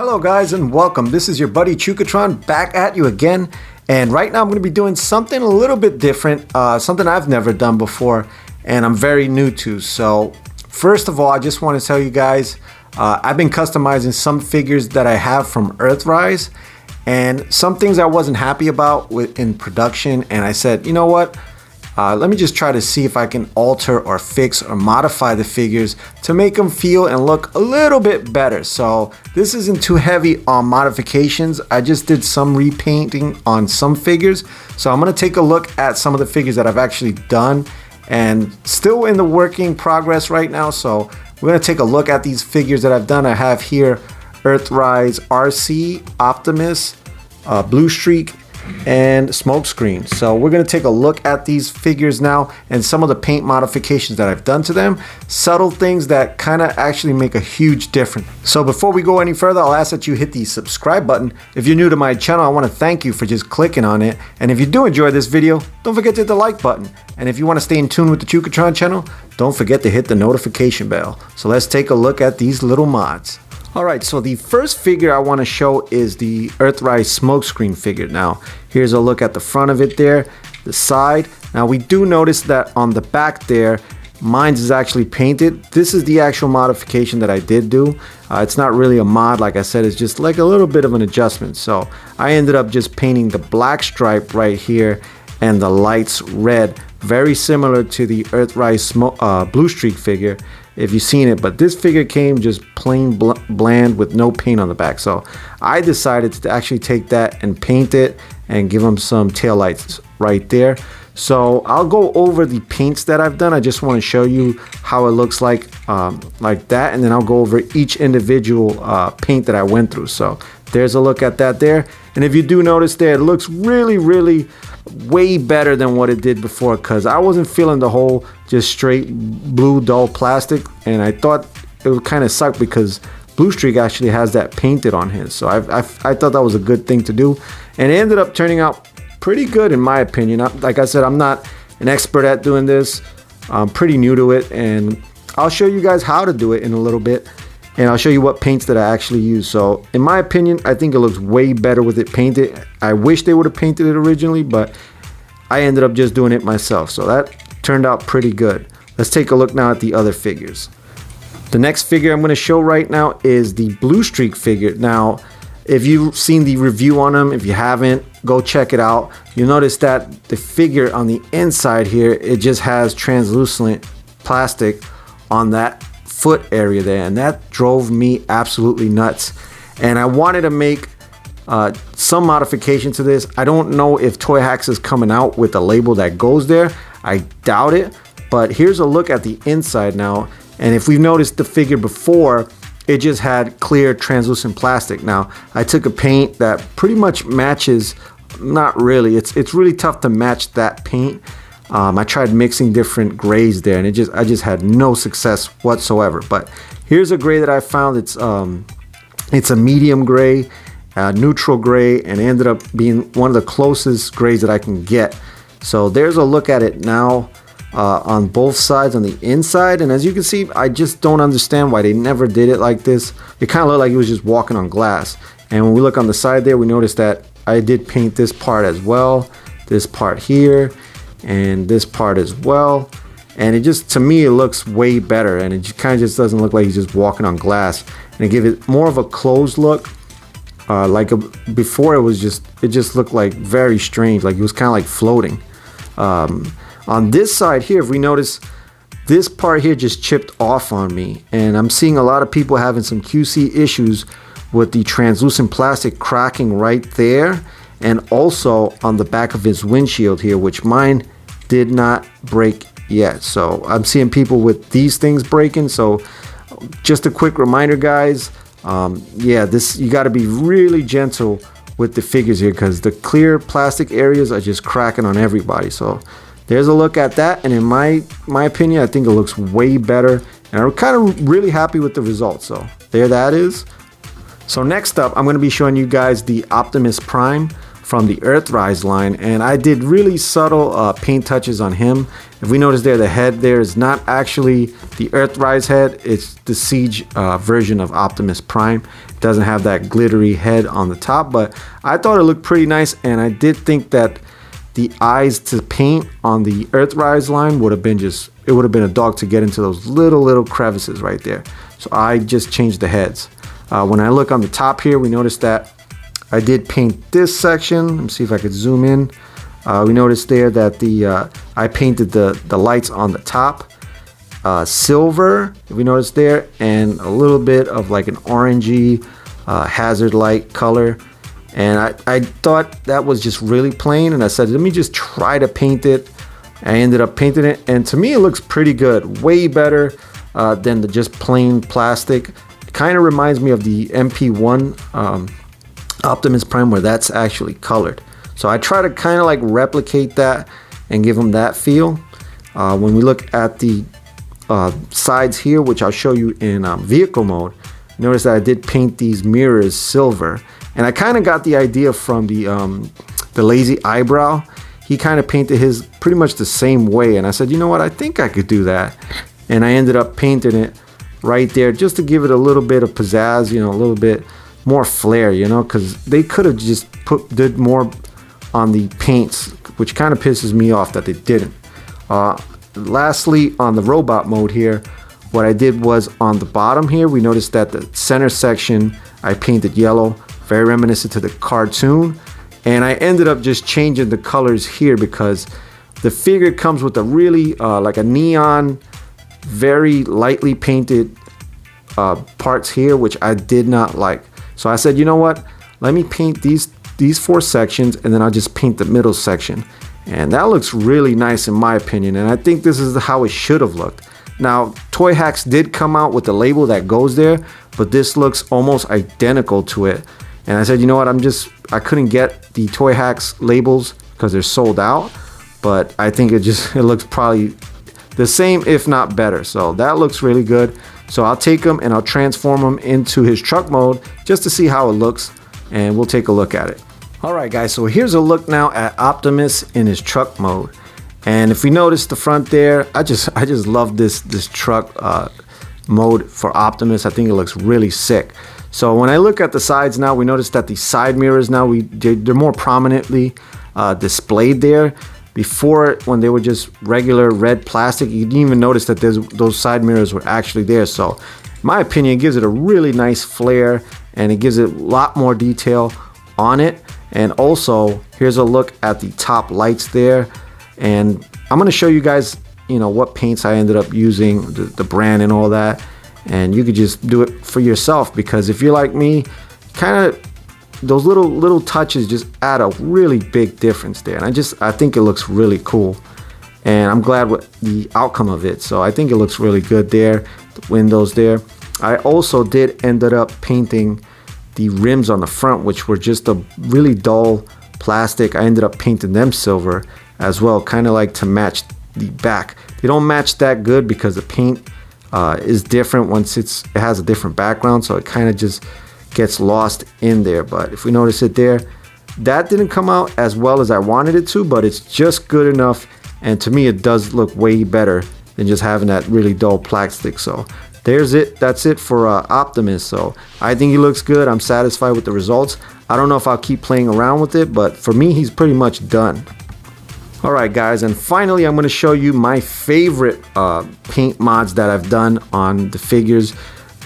Hello guys and welcome. This is your buddy Cybertron back at you again, and right now I'm going to be doing something a little bit different, something I've never done before and I'm very new to. So first of all, I just want to tell you guys I've been customizing some figures that I have from Earthrise, and some things I wasn't happy about in production, and I said, you know what, let me just try to see if I can alter or fix or modify the figures to make them feel and look a little bit better. So this isn't too heavy on modifications. I just did some repainting on some figures. So I'm going to take a look at some of the figures that I've actually done and still in the working progress right now. So we're going to take a look at these figures that I've done. I have here Earthrise Arcee, Optimus, Bluestreak, and Smokescreen. So we're going to take a look at these figures now and some of the paint modifications that I've done to them. Subtle things that kind of actually make a huge difference. So before we go any further, I'll ask that you hit the subscribe button. If you're new to my channel, I want to thank you for just clicking on it. And if you do enjoy this video, don't forget to hit the like button. And if you want to stay in tune with the Cybertron channel, don't forget to hit the notification bell. So let's take a look at these little mods. Alright, so the first figure I want to show is the Earthrise Smokescreen figure. Now, here's a look at the front of it there, the side. Now, we do notice that on the back there, mine is actually painted. This is the actual modification that I did do. It's not really a mod, like I said, it's just like a little bit of an adjustment. So, I ended up just painting the black stripe right here and the lights red, very similar to the Earthrise Bluestreak figure, if you've seen it, but this figure came just plain bland with no paint on the back. So I decided to actually take that and paint it and give them some tail lights right there. So I'll go over the paints that I've done. I just want to show you how it looks like that, and then I'll go over each individual paint that I went through. So there's a look at that there, and if you do notice there, it looks really way better than what it did before, because I wasn't feeling the whole just straight blue dull plastic, and I thought it would kind of suck because Bluestreak actually has that painted on his. So I thought that was a good thing to do, and it ended up turning out pretty good in my opinion. Like I said, I'm not an expert at doing this. I'm pretty new to it, and I'll show you guys how to do it in a little bit, and I'll show you what paints that I actually use. So in my opinion, I think it looks way better with it painted. I wish they would have painted it originally, but I ended up just doing it myself. So that turned out pretty good. Let's take a look now at the other figures. The next figure I'm going to show right now is the Bluestreak figure. Now, if you've seen the review on them, if you haven't, go check it out. You'll notice that the figure on the inside here, it just has translucent plastic on that foot area there, and that drove me absolutely nuts. And I wanted to make some modification to this. I don't know if Toy Hacks is coming out with a label that goes there. I doubt it, but here's a look at the inside now. And if we've noticed the figure before, it just had clear translucent plastic. Now I took a paint that pretty much matches, not really, it's really tough to match that paint. I tried mixing different grays there, and I just had no success whatsoever. But here's a gray that I found. It's a medium gray, neutral gray, and it ended up being one of the closest grays that I can get. So there's a look at it now on both sides on the inside, and as you can see, I just don't understand why they never did it like this. It kind of looked like it was just walking on glass. And when we look on the side there, we notice that I did paint this part as well, this part here, and this part as well, and it just, to me, it looks way better, and it kind of just doesn't look like he's just walking on glass, and it give it more of a closed look. Before, it just looked like very strange, like it was kind of like floating. On this side here, if we notice, this part here just chipped off on me, and I'm seeing a lot of people having some QC issues with the translucent plastic cracking right there, and also on the back of his windshield here, which mine did not break yet. So I'm seeing people with these things breaking. So just a quick reminder, guys, yeah, you got to be really gentle with the figures here, because the clear plastic areas are just cracking on everybody. So there's a look at that, and in my opinion, I think it looks way better, and I'm kind of really happy with the results. So there that is. So next up, I'm going to be showing you guys the Optimus Prime. from the Earthrise line, and I did really subtle paint touches on him. If we notice there, the head there is not actually the Earthrise head, it's the Siege version of Optimus Prime. It doesn't have that glittery head on the top, but I thought it looked pretty nice, and I did think that the eyes to paint on the Earthrise line would have been it would have been a dog to get into those little crevices right there. So I just changed the heads. When I look on the top here, we notice that I did paint this section. Let me see if I could zoom in. We noticed there that I painted the lights on the top silver, if we noticed there, and a little bit of like an orangey hazard light color. And I thought that was just really plain, and I said, let me just try to paint it. I ended up painting it, and to me it looks pretty good, way better than the just plain plastic. It kind of reminds me of the MP1 Optimus Prime, where that's actually colored. So I try to kind of like replicate that and give them that feel. When we look at the sides here, which I'll show you in vehicle mode, notice that I did paint these mirrors silver, and I kind of got the idea from the lazy eyebrow. He kind of painted his pretty much the same way, and I said, you know what, I think I could do that. And I ended up painting it right there just to give it a little bit of pizzazz, you know, a little bit more flair, you know, because they could have just did more on the paints, which kind of pisses me off that they didn't. Lastly, on the robot mode here, what I did was on the bottom here, we noticed that the center section I painted yellow, very reminiscent to the cartoon. And I ended up just changing the colors here because the figure comes with a really like a neon, very lightly painted parts here, which I did not like. So I said, you know what, let me paint these 4 sections, and then I'll just paint the middle section. And that looks really nice in my opinion, and I think this is how it should have looked. Now, Toy Hacks did come out with the label that goes there, but this looks almost identical to it. And I said, you know what, I couldn't get the Toy Hacks labels because they're sold out, but I think it looks probably the same, if not better. So that looks really good. So I'll take him and I'll transform him into his truck mode just to see how it looks, and we'll take a look at it. Alright guys, so here's a look now at Optimus in his truck mode. And if we notice the front there, I just love this truck mode for Optimus. I think it looks really sick. So when I look at the sides now, we notice that the side mirrors now, they're more prominently displayed there. Before, when they were just regular red plastic, you didn't even notice that those side mirrors were actually there. So in my opinion, it gives it a really nice flare, and it gives it a lot more detail on it. And also, here's a look at the top lights there. And I'm going to show you guys, you know, what paints I ended up using, the brand and all that. And you could just do it for yourself, because if you're like me, kind of those little touches just add a really big difference there. And I think it looks really cool, and I'm glad with the outcome of it. So I think it looks really good there, the windows there. I also did ended up painting the rims on the front, which were just a really dull plastic. I ended up painting them silver as well, kind of like to match the back. They don't match that good because the paint is different once it has a different background, so it kind of just gets lost in there. But if we notice it there, that didn't come out as well as I wanted it to, but it's just good enough, and to me it does look way better than just having that really dull plastic. So there's it. That's it for Optimus. So I think he looks good. I'm satisfied with the results. I don't know if I'll keep playing around with it, but for me, he's pretty much done. Alright guys, and finally I'm going to show you my favorite paint mods that I've done on the figures.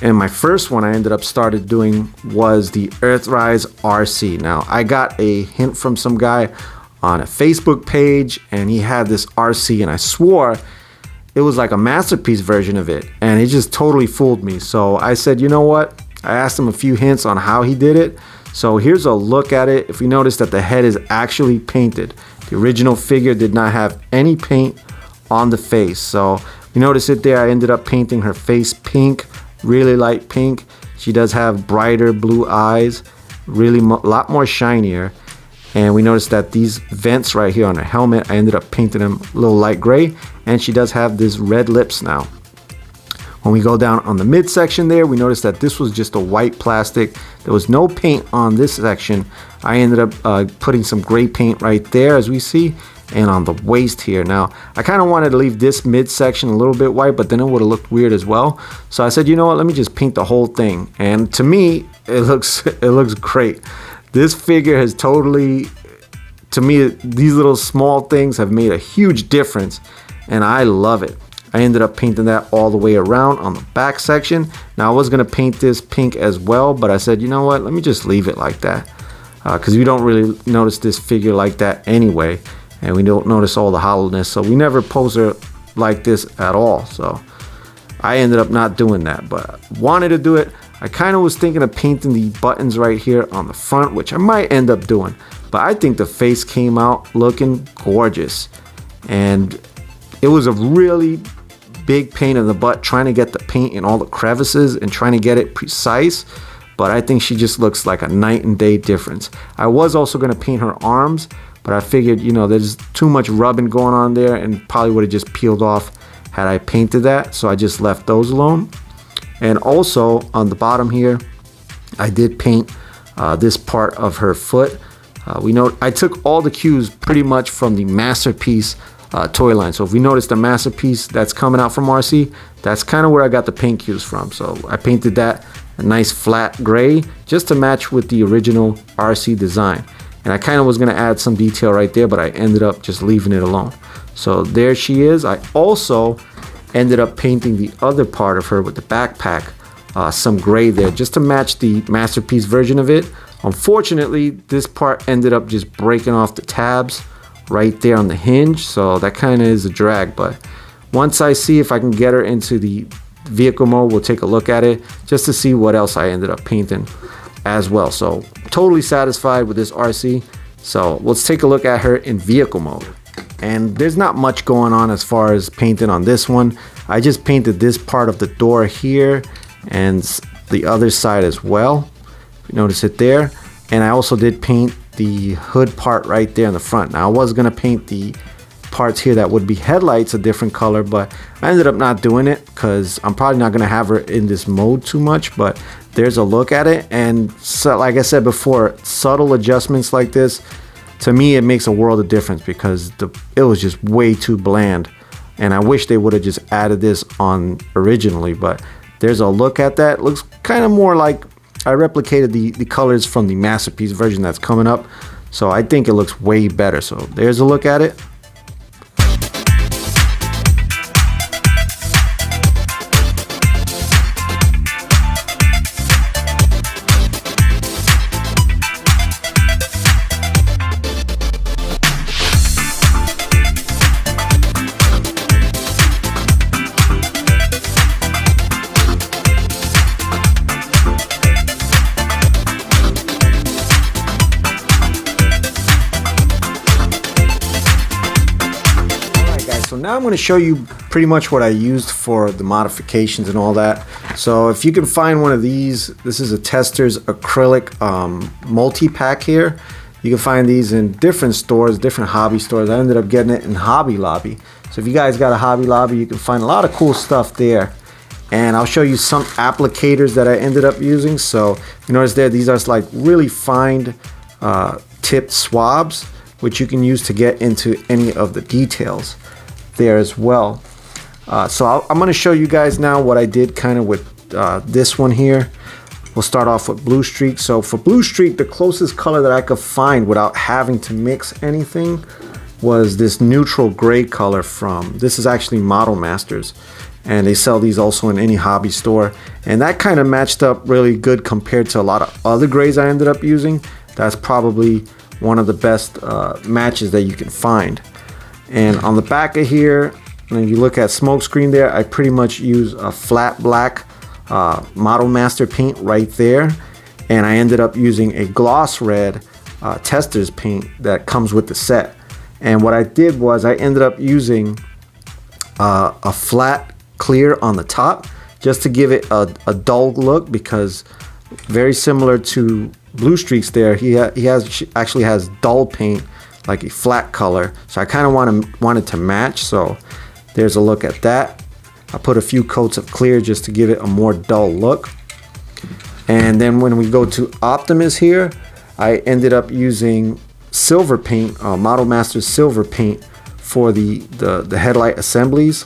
And my first one I ended up started doing was the Earthrise Arcee. Now, I got a hint from some guy on a Facebook page, and he had this Arcee, and I swore it was like a masterpiece version of it, and it just totally fooled me. So I said, you know what? I asked him a few hints on how he did it. So here's a look at it. If you notice that the head is actually painted. The original figure did not have any paint on the face. So you notice it there. I ended up painting her face pink, really light pink. She does have brighter blue eyes, really a lot more shinier. And we noticed that these vents right here on her helmet, I ended up painting them a little light gray, and she does have this red lips now. When we go down on the midsection there, we noticed that this was just a white plastic. There was no paint on this section. I ended up putting some gray paint right there, as we see, and on the waist here. Now, I kind of wanted to leave this midsection a little bit white, but then it would have looked weird as well. So I said, you know what, let me just paint the whole thing. And to me, it looks great. This figure has totally, to me, these little small things have made a huge difference, and I love it. I ended up painting that all the way around on the back section. Now I was going to paint this pink as well, but I said, you know what, let me just leave it like that, because we don't really notice this figure like that anyway, and we don't notice all the hollowness, so we never pose her like this at all. So I ended up not doing that, but wanted to do it. I kind of was thinking of painting the buttons right here on the front, which I might end up doing, but I think the face came out looking gorgeous, and it was a really big pain in the butt trying to get the paint in all the crevices and trying to get it precise, but I think she just looks like a night and day difference. I was also going to paint her arms, but I figured, you know, there's too much rubbing going on there and probably would have just peeled off had I painted that, so I just left those alone. And also on the bottom here, I did paint this part of her foot. We know I took all the cues pretty much from the Masterpiece toy line. So if we notice the Masterpiece that's coming out from Arcee, that's kind of where I got the paint cues from. So I painted that a nice flat gray just to match with the original Arcee design. And I kind of was going to add some detail right there, but I ended up just leaving it alone. So there she is. I also ended up painting the other part of her with the backpack, some gray there, just to match the Masterpiece version of it. Unfortunately, this part ended up just breaking off the tabs right there on the hinge, so that kind of is a drag. But once I see if I can get her into the vehicle mode, we'll take a look at it just to see what else I ended up painting as well. So totally satisfied with this Arcee. So let's take a look at her in vehicle mode. And there's not much going on as far as painting on this one. I just painted this part of the door here and the other side as well. You notice it there. And I also did paint the hood part right there in the front. Now I was gonna paint the parts here that would be headlights a different color, but I ended up not doing it because I'm probably not gonna have her in this mode too much. But there's a look at it, and so, like I said before, subtle adjustments like this, to me it makes a world of difference, because it was just way too bland, and I wish they would have just added this on originally. But there's a look at that. It looks kind of more like I replicated the colors from the Masterpiece version that's coming up, so I think it looks way better. So there's a look at it. So now I'm going to show you pretty much what I used for the modifications and all that. So if you can find one of these, this is a Testors acrylic multi-pack here. You can find these in different stores, different hobby stores. I ended up getting it in Hobby Lobby. So if you guys got a Hobby Lobby, you can find a lot of cool stuff there. And I'll show you some applicators that I ended up using. So you notice there, these are like really fine tipped swabs, which you can use to get into any of the details there as well. So I'm going to show you guys now what I did kind of with this one here. We'll start off with Bluestreak. So for Bluestreak, the closest color that I could find without having to mix anything was this neutral gray color from, this is actually Model Masters, and they sell these also in any hobby store, and that kind of matched up really good compared to a lot of other grays I ended up using. That's probably one of the best matches that you can find. And on the back of here, when you look at Smokescreen there, I pretty much use a flat black Model Master paint right there. And I ended up using a gloss red Testors paint that comes with the set. And what I did was I ended up using a flat clear on the top just to give it a dull look, because very similar to Bluestreak's there, he actually has dull paint, like a flat color, so I kind of wanted to match. So there's a look at that. I put a few coats of clear just to give it a more dull look. And then when we go to Optimus here, I ended up using silver paint, Model Master silver paint for the headlight assemblies.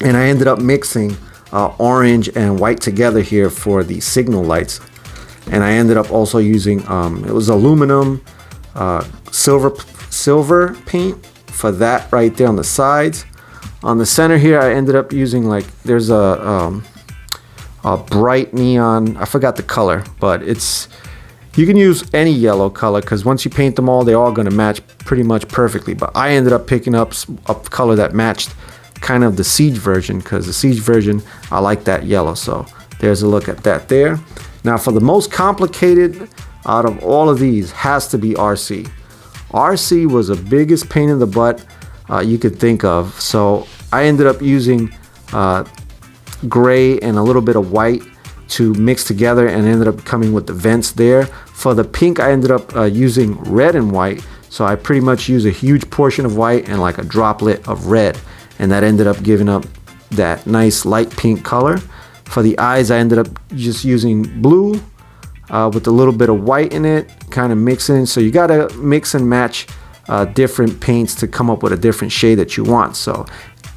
And I ended up mixing orange and white together here for the signal lights. And I ended up also using, it was aluminum silver paint for that right there on the sides. On the center here, I ended up using, like, there's a bright neon, I forgot the color, but you can use any yellow color because once you paint them all, they're all going to match pretty much perfectly. But I ended up picking up a color that matched kind of the Siege version, because the Siege version, I like that yellow. So there's a look at that there. Now for the most complicated out of all of these has to be Arcee. Arcee was the biggest pain in the butt you could think of. So I ended up using gray and a little bit of white to mix together and ended up coming with the vents there. For the pink, I ended up using red and white. So I pretty much used a huge portion of white and like a droplet of red. And that ended up giving up that nice light pink color. For the eyes, I ended up just using blue with a little bit of white in it, kind of mixing. So you got to mix and match different paints to come up with a different shade that you want. So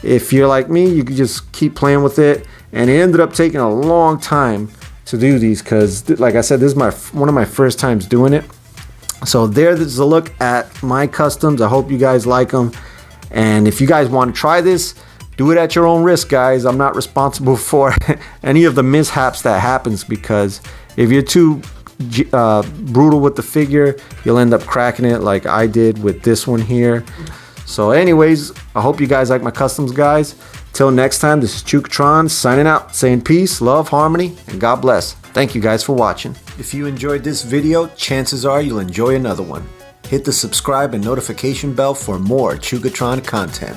if you're like me, you can just keep playing with it. And it ended up taking a long time to do these because, like I said, this is one of my first times doing it. So there's a look at my customs. I hope you guys like them. And if you guys want to try this, do it at your own risk, guys. I'm not responsible for any of the mishaps that happens, because if you're too brutal with the figure, you'll end up cracking it like I did with this one here. So anyways, I hope you guys like my customs, guys. Till next time, this is Chukatron signing out, saying peace, love, harmony, and God bless. Thank you guys for watching. If you enjoyed this video, chances are you'll enjoy another one. Hit the subscribe and notification bell for more Chukatron content.